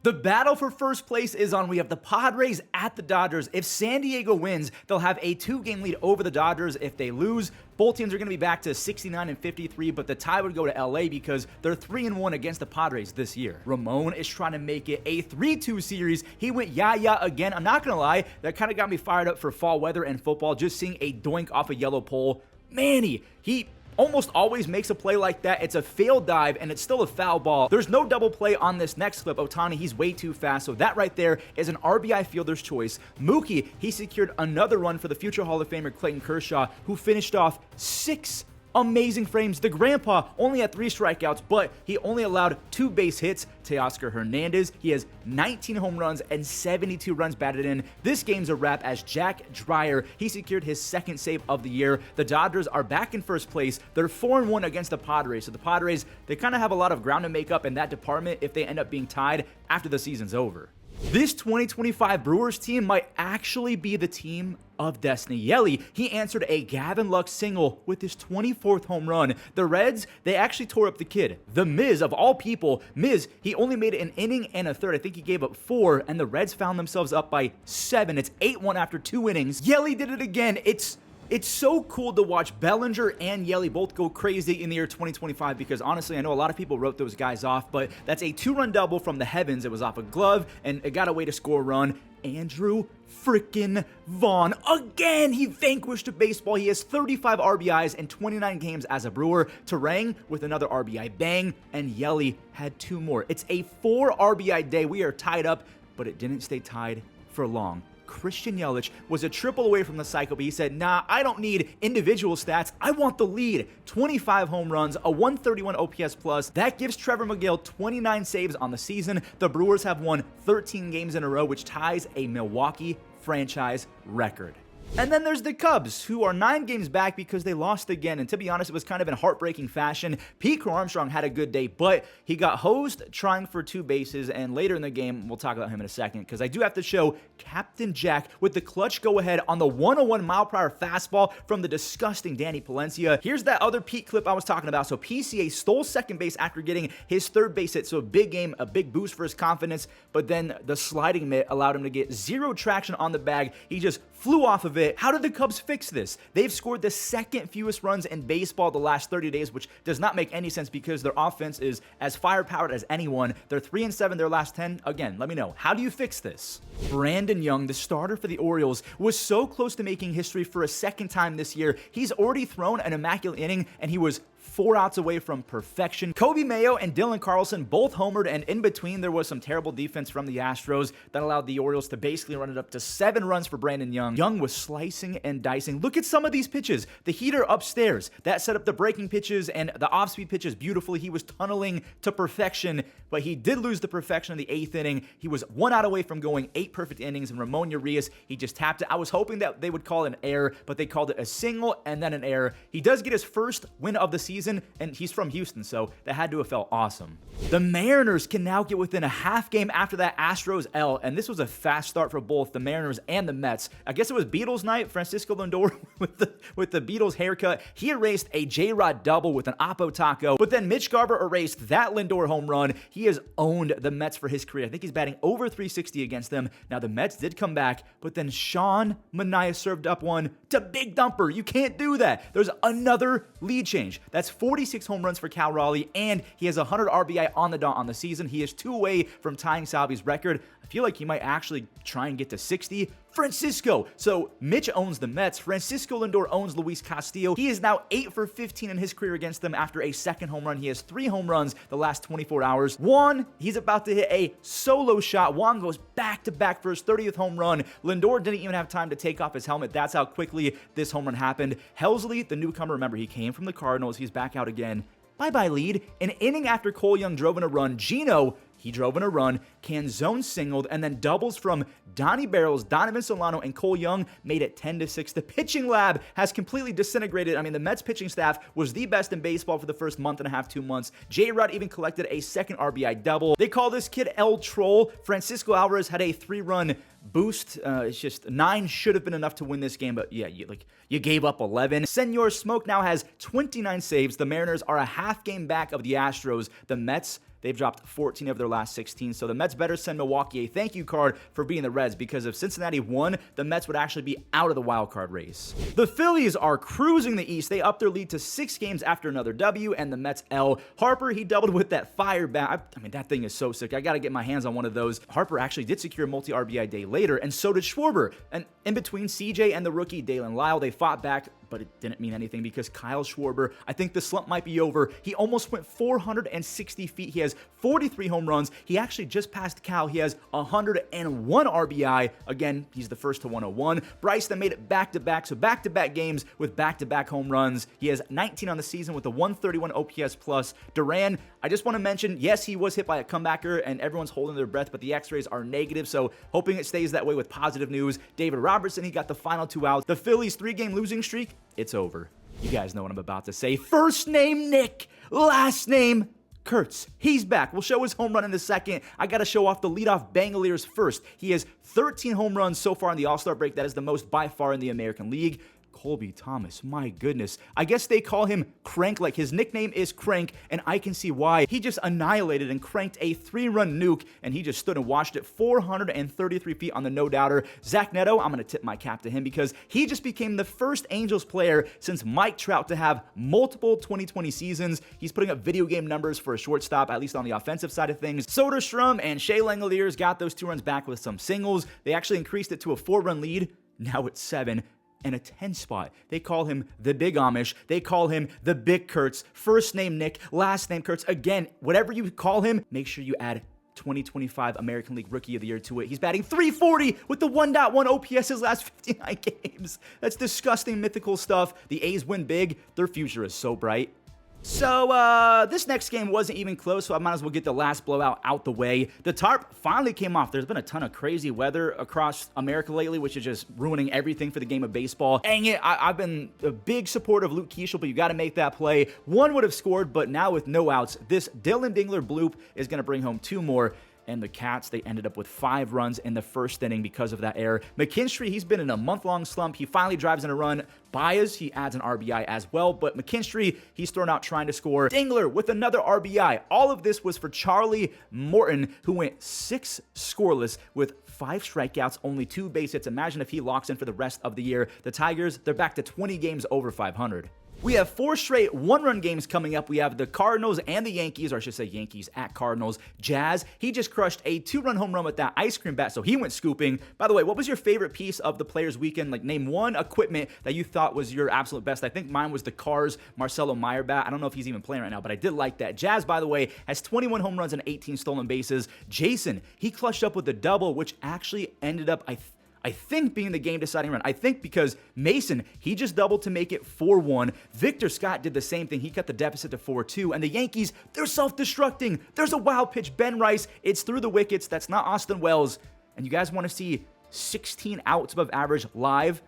The battle for first place is on. We have the Padres at the Dodgers. If San Diego wins, they'll have a 2-game lead over the Dodgers. If they lose, both teams are going to be back to 69 and 53, but the tie would go to LA because they're 3-1 against the Padres this year. Ramon is trying to make it a 3-2 series. He went yeah again. I'm not going to lie, that kind of got me fired up for fall weather and football, just seeing a doink off a yellow pole. Manny, he almost always makes a play like that. It's a failed dive, and it's still a foul ball. There's no double play on this next clip. Ohtani, he's way too fast, so that right there is an RBI fielder's choice. Mookie, he secured another run for the future Hall of Famer Clayton Kershaw, who finished off 6 amazing frames. The grandpa only had 3 strikeouts, but he only allowed 2 base hits. Teoscar Hernandez, he has 19 home runs and 72 runs batted in. This game's a wrap as Jack Dreyer, he secured his 2nd save of the year. The Dodgers are back in first place. They're 4-1 against the Padres. So the Padres, they kind of have a lot of ground to make up in that department if they end up being tied after the season's over. This 2025 Brewers team might actually be the team of destiny. Yelich, he answered a Gavin Lux single with his 24th home run. The Reds, they actually tore up the kid. The Miz, of all people, Miz, he only made it an inning and a third. I think he gave up 4, and the Reds found themselves up by 7. It's 8-1 after 2 innings. Yelich did it again. It's so cool to watch Bellinger and Yelich both go crazy in the year 2025 because honestly, I know a lot of people wrote those guys off, but that's a 2-run double from the heavens. It was off a glove, and it got a way to score a run. Andrew freaking Vaughn, again, he vanquished baseball. He has 35 RBIs in 29 games as a Brewer. Terang with another RBI bang, and Yelich had 2 more. It's a 4 RBI day. We are tied up, but it didn't stay tied for long. Christian Yelich was a triple away from the cycle, but he said, nah, I don't need individual stats. I want the lead. 25 home runs, a 131 OPS plus. That gives Trevor Megill 29 saves on the season. The Brewers have won 13 games in a row, which ties a Milwaukee franchise record. And then there's the Cubs, who are 9 games back because they lost again. And to be honest, it was kind of in heartbreaking fashion. Pete Crow Armstrong had a good day, but he got hosed trying for 2 bases. And later in the game, we'll talk about him in a second, because I do have to show Captain Jack with the clutch go-ahead on the 101 mile-per-hour fastball from the disgusting Danny Palencia. Here's that other Pete clip I was talking about. So PCA stole second base after getting his 3rd base hit. So a big game, a big boost for his confidence. But then the sliding mitt allowed him to get 0 traction on the bag. He just flew off of it. How did the Cubs fix this? They've scored the 2nd fewest runs in baseball the last 30 days, which does not make any sense because their offense is as firepowered as anyone. They're 3-7 their last 10. Again, let me know. How do you fix this? Brandon Young, the starter for the Orioles, was so close to making history for a 2nd time this year. He's already thrown an immaculate inning, and he was 4 outs away from perfection. Kobe Mayo and Dylan Carlson both homered, and in between there was some terrible defense from the Astros that allowed the Orioles to basically run it up to 7 runs for Brandon Young. Young was slicing and dicing. Look at some of these pitches. The heater upstairs, that set up the breaking pitches and the off-speed pitches beautifully. He was tunneling to perfection, but he did lose the perfection in the 8th inning. He was 1 out away from going 8 perfect innings, and Ramon Urias, he just tapped it. I was hoping that they would call it an error, but they called it a single and then an error. He does get his 1st win of the season, and he's from Houston, so that had to have felt awesome. The Mariners can now get within a half game after that Astros L, and this was a fast start for both the Mariners and the Mets. I guess it was Beatles night. Francisco Lindor with the Beatles haircut. He erased a J-Rod double with an Oppo Taco, but then Mitch Garver erased that Lindor home run. He has owned the Mets for his career. I think he's batting over 360 against them. Now, the Mets did come back, but then Sean Manaea served up one to Big Dumper. You can't do that. There's another lead change. That's 46 home runs for Cal Raleigh, and he has 100 RBI on the dot on the season. He is 2 away from tying Salvi's record. I feel like he might actually try and get to 60. Francisco. So Mitch owns the Mets. Francisco Lindor owns Luis Castillo. He is now 8 for 15 in his career against them after a 2nd home run. He has 3 home runs the last 24 hours. Juan, he's about to hit a solo shot. Juan goes back-to-back for his 30th home run. Lindor didn't even have time to take off his helmet. That's how quickly this home run happened. Helsley, the newcomer, remember, he came from the Cardinals. He's back out again. Bye-bye lead. An inning after Cole Young drove in a run, Gino, he drove in a run, Canzone singled, and then doubles from Donnie Barrels, Donovan Solano, and Cole Young made it 10-6. The pitching lab has completely disintegrated. I mean, the Mets pitching staff was the best in baseball for the first month and a half, 2 months. J-Rod even collected a 2nd RBI double. They call this kid El Troll. Francisco Alvarez had a 3-run boost. It's just 9 should have been enough to win this game, but yeah, you gave up 11. Senor Smoke now has 29 saves. The Mariners are a half game back of the Astros. The Mets, they've dropped 14 of their last 16, so the Mets better send Milwaukee a thank you card for beating the Reds, because if Cincinnati won, the Mets would actually be out of the wild card race. The Phillies are cruising the East. They upped their lead to 6 games after another W, and the Mets L. Harper, he doubled with that fire bat. I mean, that thing is so sick. I got to get my hands on one of those. Harper actually did secure a multi-RBI day later, and so did Schwarber. And in between CJ and the rookie Dalen Lyle, they fought back, but it didn't mean anything because Kyle Schwarber, I think the slump might be over. He almost went 460 feet. He has 43 home runs. He actually just passed Cal. He has 101 RBI. Again, he's the first to 101. Bryce then made it back-to-back, so back-to-back games with back-to-back home runs. He has 19 on the season with a 131 OPS plus. Duran, I just want to mention, yes, he was hit by a comebacker, and everyone's holding their breath, but the x-rays are negative, so hoping it stays that way with positive news. David Robertson, he got the final 2 outs. The Phillies' 3-game losing streak, it's over. You guys know what I'm about to say. First name Nick, last name Kurtz. He's back. We'll show his home run in a second. I got to show off the leadoff Bangaliers first. He has 13 home runs so far in the All-Star break. That is the most by far in the American League. Colby Thomas, my goodness. I guess they call him Crank, like his nickname is Crank, and I can see why. He just annihilated and cranked a 3-run nuke, and he just stood and watched it 433 feet on the no-doubter. Zach Neto, I'm going to tip my cap to him because he just became the first Angels player since Mike Trout to have multiple 2020 seasons. He's putting up video game numbers for a shortstop, at least on the offensive side of things. Soderstrom and Shea Langoliers got those 2 runs back with some singles. They actually increased it to a 4-run lead. Now it's 7. And a 10 spot. They call him the Big Amish. They call him the Big Kurtz. First name Nick, last name Kurtz. Again, whatever you call him, make sure you add 2025 American League Rookie of the Year to it. He's batting .340 with the 1.1 OPS his last 59 games. That's disgusting, mythical stuff. The A's win big. Their future is so bright. So, this next game wasn't even close, so I might as well get the last blowout out the way. The tarp finally came off. There's been a ton of crazy weather across America lately, which is just ruining everything for the game of baseball. Dang it, I've been a big supporter of Luke Keeschel, but you got to make that play. 1 would have scored, but now with no outs, this Dylan Dingler bloop is going to bring home 2 more. And the Cats, they ended up with 5 runs in the first inning because of that error. McKinstry, he's been in a month-long slump. He finally drives in a run. Baez, he adds an RBI as well, but McKinstry, he's thrown out trying to score. Dingler with another RBI. All of this was for Charlie Morton, who went 6 scoreless with 5 strikeouts, only 2 base hits. Imagine if he locks in for the rest of the year. The Tigers, they're back to 20 games over 500. We have 4 straight 1-run games coming up. We have the Cardinals and the Yankees, or I should say Yankees at Cardinals. Jazz, he just crushed a 2-run home run with that ice cream bat, so he went scooping. By the way, what was your favorite piece of the Players Weekend? Like, name 1 equipment that you thought was your absolute best. I think mine was the Cars Marcelo Meyer bat. I don't know if he's even playing right now, but I did like that. Jazz, by the way, has 21 home runs and 18 stolen bases. Jason, he clutched up with a double, which actually ended up, I think being the game-deciding run. I think because Mason, he just doubled to make it 4-1. Victor Scott did the same thing. He cut the deficit to 4-2. And the Yankees, they're self-destructing. There's a wild pitch. Ben Rice, it's through the wickets. That's not Austin Wells. And you guys want to see 16 outs above average live?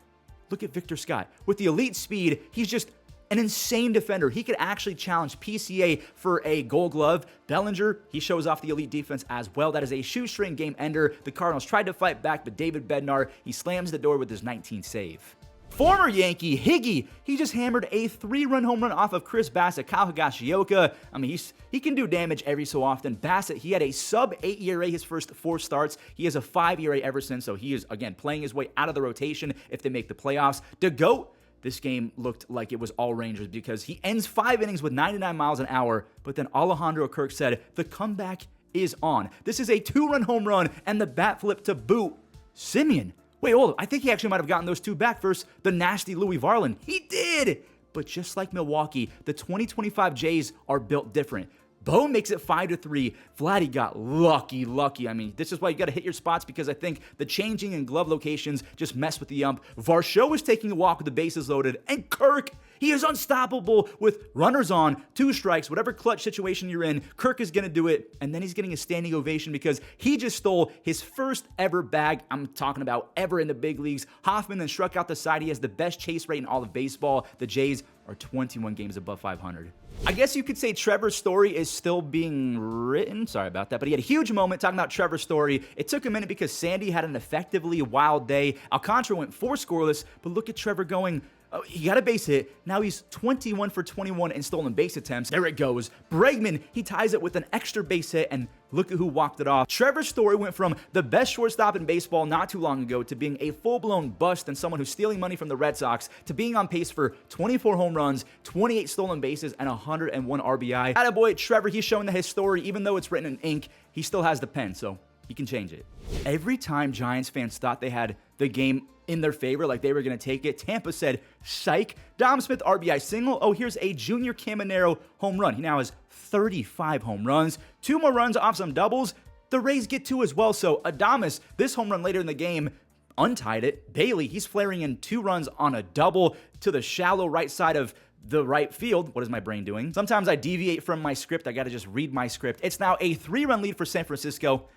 Look at Victor Scott. With the elite speed, he's just an insane defender. He could actually challenge PCA for a Gold Glove. Bellinger, he shows off the elite defense as well. That is a shoestring game ender. The Cardinals tried to fight back, but David Bednar, he slams the door with his 19th save. Former Yankee Higgy, he just hammered a 3-run home run off of Chris Bassett. Kyle Higashioka, I mean, he can do damage every so often. Bassett, he had a sub-8 ERA his first 4 starts. He has a 5 ERA ever since, so he is, again, playing his way out of the rotation if they make the playoffs. DeGoat, this game looked like it was all Rangers because he ends 5 innings with 99 miles an hour, but then Alejandro Kirk said, the comeback is on. This is a 2-run home run and the bat flip to boot. Simeon, wait, hold on. I think he actually might have gotten those 2 back versus the nasty Louis Varland. He did! But just like Milwaukee, the 2025 Jays are built different. Bo makes it 5-3. Vladdy got lucky. I mean, this is why you got to hit your spots because I think the changing and glove locations just mess with the ump. Varsho is taking a walk with the bases loaded. And Kirk, he is unstoppable with runners on, 2 strikes, whatever clutch situation you're in. Kirk is going to do it. And then he's getting a standing ovation because he just stole his first ever bag. I'm talking about ever in the big leagues. Hoffman then struck out the side. He has the best chase rate in all of baseball. The Jays are 21 games above 500. I guess you could say Trevor Story is still being written. Sorry about that, but he had a huge moment talking about Trevor Story. It took a minute because Sandy had an effectively wild day. Alcantara went 4 scoreless, but look at Trevor going. Oh, he got a base hit. Now he's 21 for 21 in stolen base attempts. There it goes. Bregman, he ties it with an extra base hit, and look at who walked it off. Trevor Story went from the best shortstop in baseball not too long ago to being a full-blown bust and someone who's stealing money from the Red Sox to being on pace for 24 home runs, 28 stolen bases, and 101 RBI. Attaboy, Trevor, he's showing that his story, even though it's written in ink, he still has the pen, so he can change it. Every time Giants fans thought they had the game in their favor, like they were going to take it, Tampa said, psych, Dom Smith RBI single. Oh, here's a Junior Caminero home run. He now has 35 home runs, 2 more runs off some doubles. The Rays get 2 as well, so Adames, this home run later in the game, untied it. Bailey, he's flaring in 2 runs on a double to the shallow right side of the right field. What is my brain doing? Sometimes I deviate from my script. I got to just read my script. It's now a 3-run lead for San Francisco.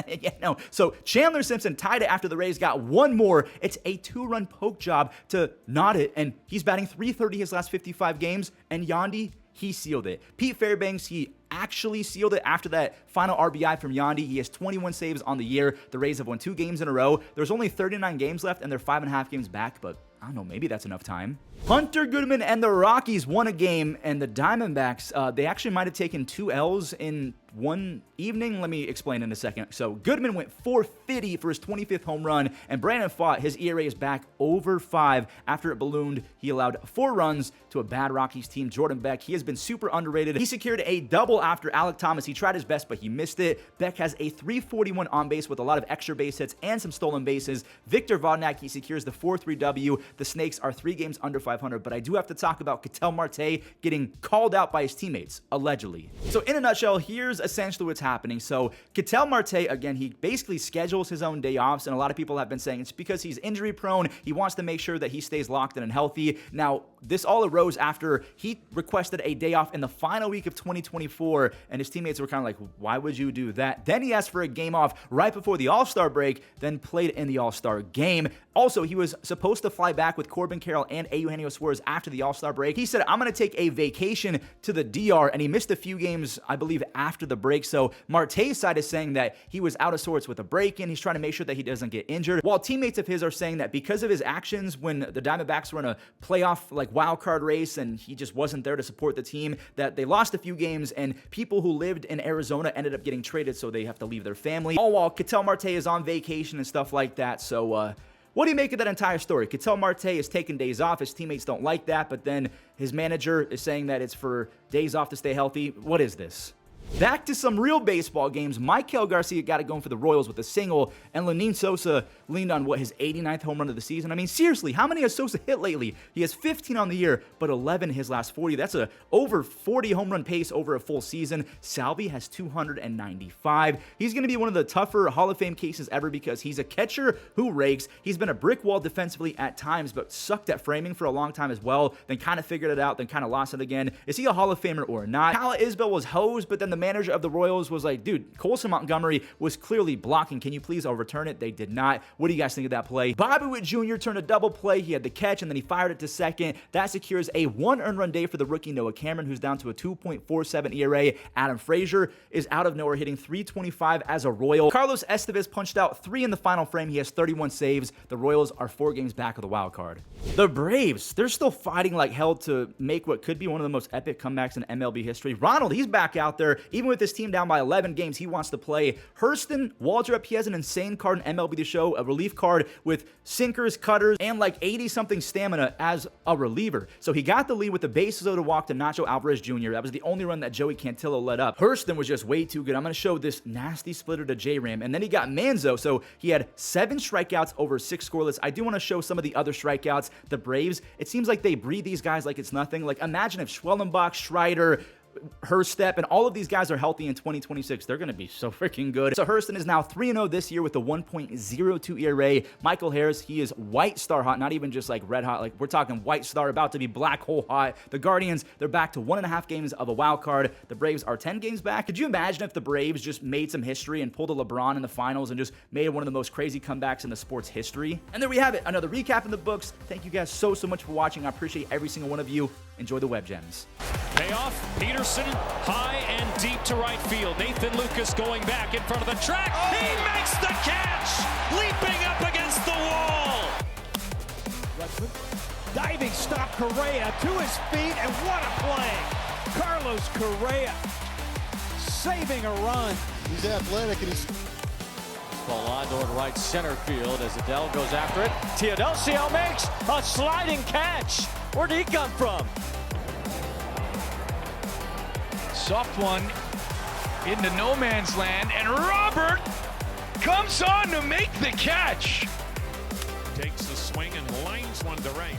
Yeah, no. So Chandler Simpson tied it after the Rays got 1 more. It's a 2-run poke job to knot it, and he's batting .330 his last 55 games, and Yandy, he sealed it. Pete Fairbanks, he actually sealed it after that final RBI from Yandy. He has 21 saves on the year. The Rays have won 2 games in a row. There's only 39 games left, and they're 5.5 games back, but I don't know, maybe that's enough time. Hunter Goodman and the Rockies won a game, and the Diamondbacks, they actually might have taken 2 L's in one evening. Let me explain in a second. So Goodman went .450 for his 25th home run, and Brandon Pfaadt, his ERA is back over 5 after it ballooned. He allowed 4 runs to a bad Rockies team. Jordan Beck, he has been super underrated. He secured a double after Alek Thomas. He tried his best, but he missed it. Beck has a .341 on base with a lot of extra base hits and some stolen bases. Victor Vodnak, he secures the 4-3 W. The Snakes are 3 games under 500, but I do have to talk about Ketel Marte getting called out by his teammates, allegedly. So in a nutshell, here's essentially what's happening. So Ketel Marte, again, he basically schedules his own day offs, and a lot of people have been saying it's because he's injury prone. He wants to make sure that he stays locked in and healthy. Now, this all arose after he requested a day off in the final week of 2024, and his teammates were kind of like, why would you do that? Then he asked for a game off right before the All-Star break, then played in the All-Star game. Also, he was supposed to fly back with Corbin Carroll and Eugenio Suarez after the All-Star break. He said, I'm going to take a vacation to the DR, and he missed a few games, I believe, after the break. So Marte's side is saying that he was out of sorts with a break-in. He's trying to make sure that he doesn't get injured, while teammates of his are saying that because of his actions when the Diamondbacks were in a playoff wild card race and he just wasn't there to support the team, that they lost a few games, and people who lived in Arizona ended up getting traded, so they have to leave their family. All while Ketel Marte is on vacation and stuff like that. So what do you make of that entire story? Ketel Marte is taking days off. His teammates don't like that, but then his manager is saying that it's for days off to stay healthy. What is this? Back to some real baseball games. Maikel Garcia got it going for the Royals with a single, and Lenyn Sosa leaned on, his 89th home run of the season? I mean, seriously, how many has Sosa hit lately? He has 15 on the year, but 11 his last 40. That's a over 40 home run pace over a full season. Salvi has 295. He's going to be one of the tougher Hall of Fame cases ever because he's a catcher who rakes. He's been a brick wall defensively at times, but sucked at framing for a long time as well, then kind of figured it out, then kind of lost it again. Is he a Hall of Famer or not? Kyle Isbell was hosed, but then the manager of the Royals was like, dude, Colson Montgomery was clearly blocking. Can you please overturn it? They did not. What do you guys think of that play? Bobby Witt Jr. turned a double play. He had the catch, and then he fired it to second. That secures a 1 earned run day for the rookie Noah Cameron, who's down to a 2.47 ERA. Adam Frazier is out of nowhere, hitting .325 as a Royal. Carlos Estevez punched out 3 in the final frame. He has 31 saves. The Royals are 4 games back of the wild card. The Braves, they're still fighting like hell to make what could be one of the most epic comebacks in MLB history. Ronald, he's back out there. Even with his team down by 11 games, he wants to play. Hurston Waldrep, he has an insane card in MLB to show, a relief card with sinkers, cutters, and like 80-something stamina as a reliever. So he got the lead with the bases loaded walk to Nacho Alvarez Jr. That was the only run that Joey Cantillo let up. Hurston was just way too good. I'm going to show this nasty splitter to J-Ram, and then he got Manzo, so he had 7 strikeouts over 6 scoreless. I do want to show some of the other strikeouts. The Braves, it seems like they breed these guys like it's nothing. Like, imagine if Schwellenbach, Strider, Hurstep, and all of these guys are healthy in 2026. They're going to be so freaking good. So Hurston is now 3-0 this year with a 1.02 ERA. Michael Harris, he is white star hot, not even just like red hot. Like, we're talking white star, about to be black hole hot. The Guardians, they're back to 1.5 games of a wild card. The Braves are 10 games back. Could you imagine if the Braves just made some history and pulled a LeBron in the finals and just made one of the most crazy comebacks in the sport's history? And there we have it, another recap in the books. Thank you guys so much for watching. I appreciate every single one of you. Enjoy the web gems. Payoff, Peterson, high and deep to right field. Nathan Lucas going back in front of the track. Oh. He makes the catch, leaping up against the wall. Diving stop, Correa to his feet, and what a play. Carlos Correa saving a run. He's athletic and he's... Ball line toward right center field as Adele goes after it. Teodosio makes a sliding catch. Where'd he come from? Soft one into no man's land, and Robert comes on to make the catch. Takes the swing and lines one to right,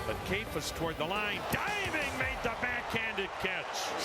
but Kate was toward the line, diving, made the backhanded catch.